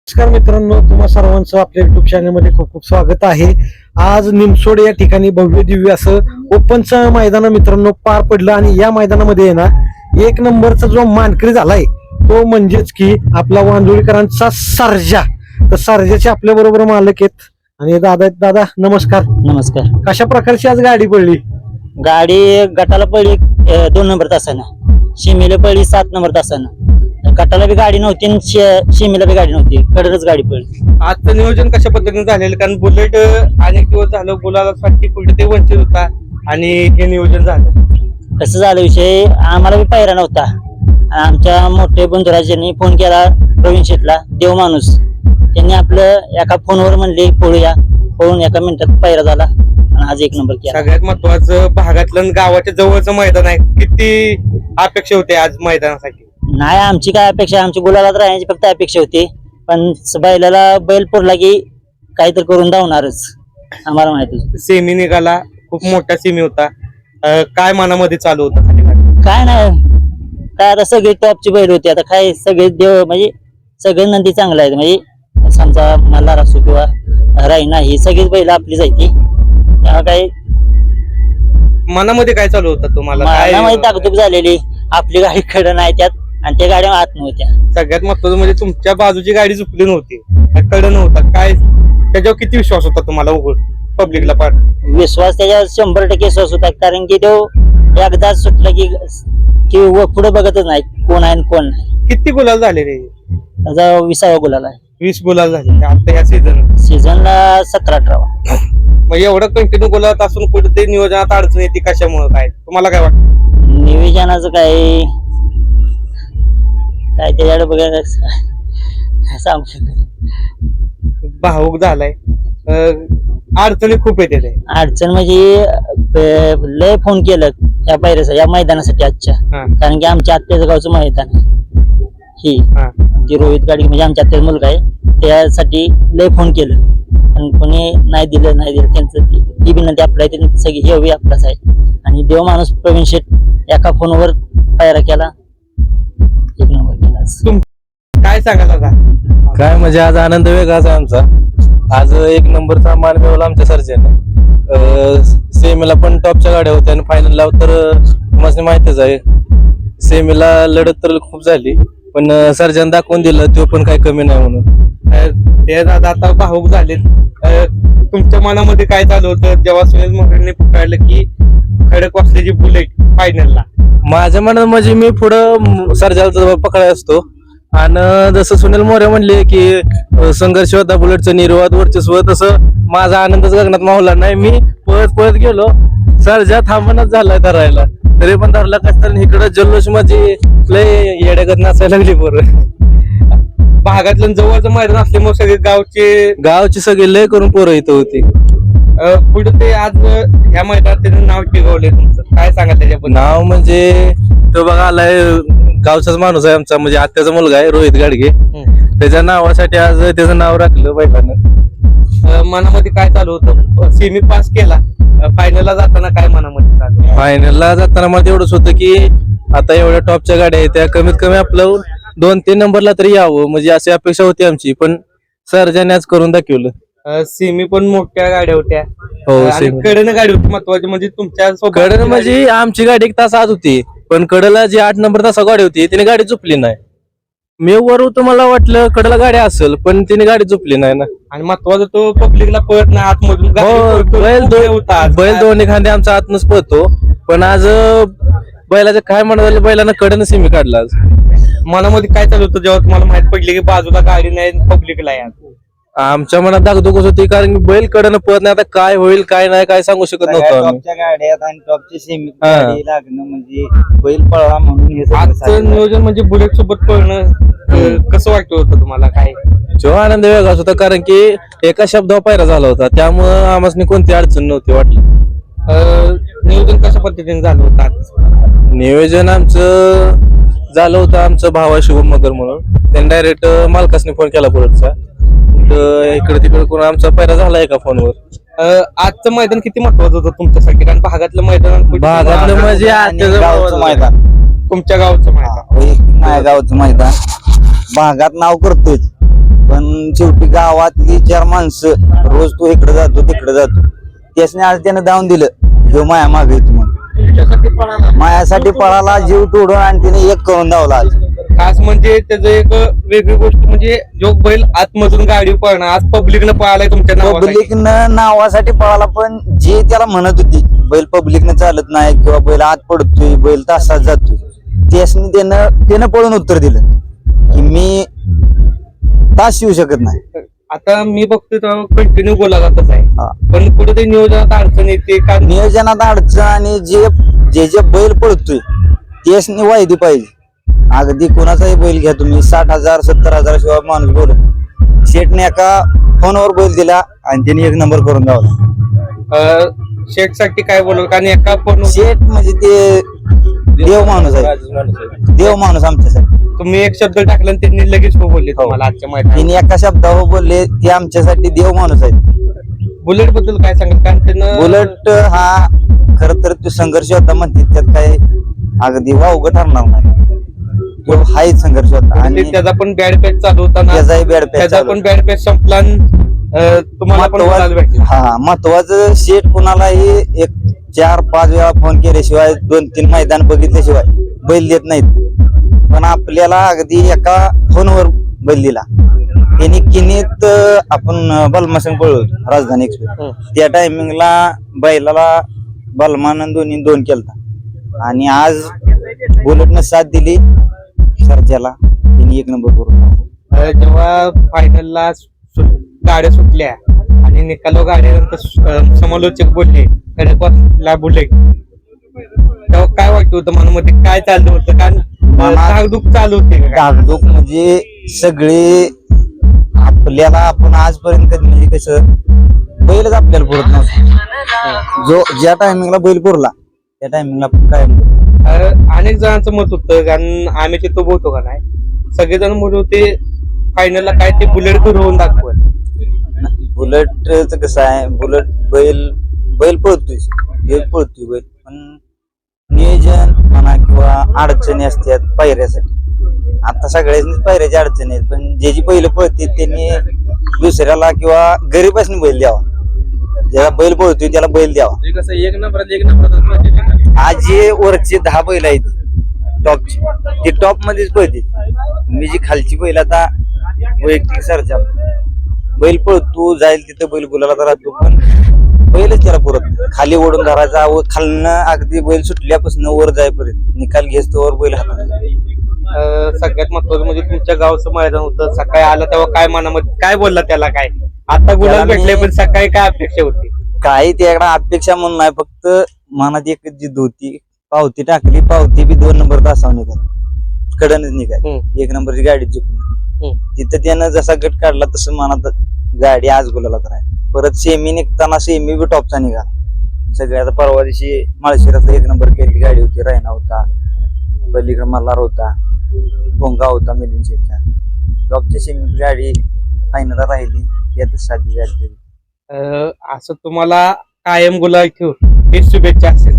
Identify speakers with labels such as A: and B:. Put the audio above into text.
A: नमस्कार मित्रांनो, तुम्हा सर्वांचं आपल्या युट्यूब चॅनलमध्ये खूप खूप स्वागत आहे. आज निमसोड या ठिकाणी भव्य दिव्य असं ओपनचं मैदान मित्रांनो पार पडलं आणि या मैदानामध्ये आहे ना एक नंबरचा जो मानकरी झालाय तो म्हणजेच की आपला वांजुळीकरांचा सर्जा. तर सर्जाचे आपल्या बरोबर मालक आहेत आणि दादा आहेत. दादा नमस्कार.
B: नमस्कार.
A: कशा प्रकारची आज गाडी पडली?
B: गाडी गटाला पडली 2 नंबर तासानं, शिमेला पडली 7 नंबर तासानं. गटाला बी गाडी नव्हती आणि शिमेला बी गाडी नव्हती, कडरच गाडी पडली.
C: आजचं नियोजन कशा पद्धतीने झालेलं? कारण बुलेट अनेक दिवस झालं गुलालासाठी कुठे ते वंचित होता आणि हे नियोजन झालं.
B: कसं झालं विषय, आम्हाला बी पायरा नव्हता. आमच्या मोठे बंधुराजांनी फोन केला प्रवीण शेटला, देव माणूस. त्यांनी आपलं एका फोनवर म्हणले पळूया, पळून एका मिनिटात पायरा झाला आणि आज 1 नंबर केला.
C: सगळ्यात महत्वाचं भागातलं आणि गावाच्या जवळचं मैदान आहे. किती अपेक्षा होते आज मैदानासाठी?
B: नाही आमची काय अपेक्षा, आमची गुलालात राहण्याची फक्त अपेक्षा होती. पण बैलाला बैल पुरला की काहीतरी करून धावणारच, आम्हाला माहिती.
C: सेमी निघाला, खूप मोठा सेमी होता. काय मनामध्ये चालू होतं खाली गाडी?
B: काय नाही, काय आता सगळे टॉपची बैल होती. आता काय सगळे देव म्हणजे सगळे नंदी चांगले आहेत. म्हणजे समजा मल्हार असो किंवा रायना, ही सगळीच बैल आपली जायची. तेव्हा काय
C: मनामध्ये काय चालू होतं तुम्हाला?
B: मनामध्ये दागदुग झालेली, आपली गाडी कडं नाही त्यात आणि त्या गाड्या आत नव्हत्या.
C: सगळ्यात महत्वाचं म्हणजे तुमच्या बाजूची गाडी चुकली नव्हती, कडं नव्हता. काय त्याच्यावर किती विश्वास होता तुम्हाला पब्लिकला? पाठ
B: विश्वास त्याच्यावर 100% विश्वास होता. कारण की तो एकदा सुटला की पुढे बघतच नाही कोण आहे आणि कोण नाही.
C: किती गुलाल झाले रे?
B: त्याचा 20वा गुलाल आहे
C: 20 गुलाल झाले आता या
B: सीझनला 17-18.
C: मग एवढं कंटिन्यू गुलाल असून कुठे ते नियोजनात अडचण येते कशामुळे? काय तुम्हाला काय वाटतं?
B: नियोजनाचं काय त्याच्याकडे बघायला सांगू शकत.
C: भावूक झालाय, अडचणी खूप येते ते.
B: अडचण म्हणजे लय फोन केलं या पायऱ्यासाठी, या मैदानासाठी आजच्या. कारण की आमच्या आत्याचं गावचं मैदान ही ती रोहित गाडी म्हणजे आमच्या आत्याचा मुलगा आहे, त्यासाठी लय फोन केलं. पण कोणी नाही दिलं त्यांचं ती विनंती आपल्या सगळी हे हवी आपलाच आहे. आणि देव माणूस प्रवीण शेठ एका फोनवर पायरा केला, 1 नंबर केला.
C: काय सांगाल आता?
D: काय म्हणजे आज आनंद वेगळाच आहे आमचा. आज 1 नंबरचा मान मिळवला आमच्या सर्जन. सेमीला पण टॉपच्या गाड्या होत्या आणि फायनलला तर तुम्हाला माहितीच आहे, सेमीला लढत तर खूप झाली पण सर्जन दाखवून दिलं तो पण काही कमी नाही म्हणून.
C: ते दादा आता भावूक झालेत. तुमच्या मनामध्ये काय चालू होतं जेव्हा सुनील मोरेंनी पुकारलं की खडक वाचल्याची बुलेट फायनलला?
D: माझ्या मनात म्हणजे मी पुढं सर्जाला पकडाय असतो आणि जसं सुनील मोरे म्हणले की संघर्ष होता बुलेटचं, निर्वाद वर्चस्व, तसं माझा आनंदच गगनात मावला नाही. मी पळत गेलो, सर्जा थांबणच झालाय धरायला, तरी पण धरला कसं इकडं जल्लोष माझी लय येड्यागत नाचायला लागली. बरं
C: भागातलं जवळचं मैदान असल्यामुळे सगळे गावचे
D: सगळे लय करून पोरं इथं होती.
C: पुढे ते आज ह्या मैदानात त्याचं नाव टिकवले तुमचं, काय सांगा त्याच्याबद्दल?
D: नाव म्हणजे तो बघा आलाय, गावचाच माणूस आहे आमचा, म्हणजे आत्याचा मुलगा आहे रोहित गाडगे. त्याच्या नावासाठी आज त्याचं नाव राखलं बैलानं.
C: मनामध्ये काय चालू होतं? सेमी पास केला, फायनलला जाताना काय मनामध्ये चालू?
D: फायनलला जाताना मला एवढंच होतं की आता एवढ्या टॉपच्या गाड्या आहेत त्या कमीत कमी आपलं 2-3 नंबरला तरी यावं, म्हणजे अशी अपेक्षा होती आमची. पण सर्जाने आज करून दाखवलं.
C: सेमी पण मोठ्या गाड्या होत्या,
D: हो
C: कडन गाडी होती महत्वाची. म्हणजे तुमच्या
D: कडन म्हणजे आमची गाडी 1 तास आत होती, पण कडला जी 8 नंबर तासा गाडी होती तिने गाडी चुकली नाही. मी वर होतो, मला वाटलं कडला गाडी असेल पण तिने गाडी चुकली नाही ना.
C: आणि महत्वाचं तो पब्लिकला पळत नाही आतमधून.
D: बैल 2 खांदे आमचा आतनच पळतो, पण आज बैलाचं काय म्हणत बैलानं कडनं सेमी काढला. आज
C: मनामध्ये काय चालू होतं जेव्हा तुम्हाला माहित पडले की बाजूला गाडी नाही, पब्लिकला आहे?
D: आमच्या मनात दागदुगच होती, कारण की बैल कडनं पळत नाही. आता काय होईल काय नाही काय सांगू शकत नव्हतं.
E: टॉपच्या गाड्यात आणि टॉपची सेमी गाडी लागणं म्हणजे बैल पळवा म्हणून.
C: आजचं नियोजन म्हणजे बुलेट सोबत पळणं कसं वाटत होतं तुम्हाला? काय
D: जो आनंद वेगळाच होता, कारण की एका शब्दावर पायरा झाला होता, त्यामुळं आम्हाला कोणती अडचण नव्हती वाटली.
C: नियोजन कशा पद्धतीने झालं होतं आज?
D: नियोजन आमचं झालं होतं, आमचं भाव आहे शुभम मगर म्हणून, त्यांनी डायरेक्ट मालकासने फोन केला बुलेटचा. इकडे तिकडे करून आमचा पायरा झाला एका फोनवर.
C: आजचं मैदान किती महत्वाचं होतं तुमच्यासाठी? कारण भागातलं मैदान
D: म्हणजे
E: गावचं मैदान,
C: तुमच्या गावचं मैदान,
E: माझ्या गावचं मैदान भागात नाव करतोच, पण शेवटी गावातली 4 माणसं रोज तो इकडे जातो तिकडे जातो, त्यासने आज त्यानं धावून दिलं, ह्यो माया मागे येतो म्हणून. मायासाठी पळाला, जीव तोडून आणि तिने एक करून धावला आज.
C: खास म्हणजे त्याचं एक वेगळी गोष्ट म्हणजे जो बैल आतमधून गाडी पळणार आज पब्लिकनं पळालाय तुमच्या नावासाठी.
E: पब्लिकनं नावासाठी पळाला, पण जे त्याला म्हणत होती बैल पब्लिकनं चालत नाही किंवा बैल आत पडतोय, बैल तासात जातोय, त्यासनी त्यानं पळून उत्तर दिलं की मी तास येऊ शकत नाही.
C: आता मी बघतोय कंटिन्यू बोला जातच आहे,
E: हा.
C: पण कुठेतरी नियोजनात अडचण येते का?
E: नियोजनात अडचण आणि जे बैल पळतोय त्यासनी वायदी पाहिजे. अगदी कोणाचाही बैल घ्या तुम्ही, 60,000 70,000 शिवाय माणूस बोलत. शेठने एका फोनवर बैल दिला आणि त्याने 1 नंबर करून धावला.
C: शेट साठी काय बोलू कारण एका फोन
E: शेठ म्हणजे ते देव माणूस आहे, देव माणूस आमच्यासाठी.
C: तुम्ही एक शब्द टाकला आणि त्यांनी लगेच हो बोलले तुम्हाला आजच्या मैदानात.
E: तिने एका शब्दावर बोलले, ते आमच्यासाठी देव माणूस आहे.
C: बुलेट बद्दल काय सांगाल? कारण त्यानं
E: बुलेट हा खर तर तो संघर्ष होता म्हणते, त्यात काही अगदी वावगं ठरणार नाही, तो हाच संघर्ष होता. आणि
C: त्याचा पण बॅड पॅच चालू होता,
E: त्याचाही बॅड
C: त्याचा पण बॅड पॅच संपला आणि, तुम्हाला पण बोलायला भेटलं.
E: हा महत्वाचं, शेठ कुणालाही 4-5 वेळा फोन केल्याशिवाय 2-3 मैदान बघितल्याशिवाय बैल देत नाहीत. पण आपल्याला अगदी एका फोनवर बैल दिला. त्यांनी किनीत आपण बलमासन पळलो राजधानी एक्सप्रेस, त्या टायमिंगला बैलाला बलमान दोन्ही 2 केलता आणि आज बुलेटनं साथ दिली सर्जाला, त्यांनी 1 नंबर करून.
C: जेव्हा फायनलला गाड्या सुटल्या आणि निकालो गाड्यानंतर समालोचक बोलले खडकवासला बुलेट, तेव्हा काय वाटत होतं मनामध्ये, काय चाललं होतं? कारण धाकधूक चालू होते का?
E: धाकधूक म्हणजे सगळे आपल्याला, आपण आजपर्यंत कधी म्हणजे कसं बैलच आपल्याला पुरत नव्हतं. ज्या टायमिंगला बैल पुरला त्या टायमिंगला आपण काय
C: अनेक जणांचं मत होतं, कारण आम्ही तो बोलतो का नाही, सगळेजण म्हणत होते फायनलला काय ते बुलेट फिरवून दाखवत.
E: बुलेटचं कसं आहे, बुलेट बैल पळतोय, बैल पण नियोजन म्हणा किंवा अडचणी असतात पायऱ्यासाठी. आता सगळ्यांनीच पायऱ्याच्या अडचणी आहेत, पण जे पहिलं पळते त्यांनी दुसऱ्याला किंवा गरीबासनी बैल द्यावा. ज्याला बैल पळतोय त्याला बैल द्यावा.
D: कसं 1 नंबर
E: आज जे वरचे 10 बैल आहेत टॉपची, ते टॉप मध्येच पळते. मी जी खालची बैल आता वैयक्तिक सरजा बैल पळतो, जाईल तिथं बैल गुलाला राहतो, पण बैलच त्याला पुरत नाही. खाली ओढून धरायचा व खालनं अगदी बैल सुटल्यापासून वर जायपर्यंत निकाल घेस्तोवर बैल हातात.
C: सगळ्यात महत्वाचं म्हणजे तुमच्या गावचं मैदान होतं, सकाळी आलं तेव्हा काय मनामध्ये काय बोलला त्याला? काय आता गुलाल भेटले, पण सकाळी काय अपेक्षा होती?
E: काही त्याकडे अपेक्षा म्हणून नाही, फक्त मनात एकच जिद्द होती. पावती टाकली, पावती बी 2 नंबर तासावर निघाली, कडनच निघाली, 1 नंबरची गाडी चुकली. तिथं त्यानं जसा गट काढला तसं मनात गाडी आज गुलाला तर आहे. परत सेमी निघताना सेमी बी टॉपचा निघाला. सगळ्यात परवा दिवशी माळशिराचा 1 नंबर केलेली गाडी होती, रायना होता, पलीकडे मल्हार होता, भोंगा होता, मिलिंद शेठचा. टॉपच्या सेमी गाडी फायनल राहिली, यातच साधी झाली.
C: असं तुम्हाला कायम गुलाल ठेवून ही शुभेच्छा असेल.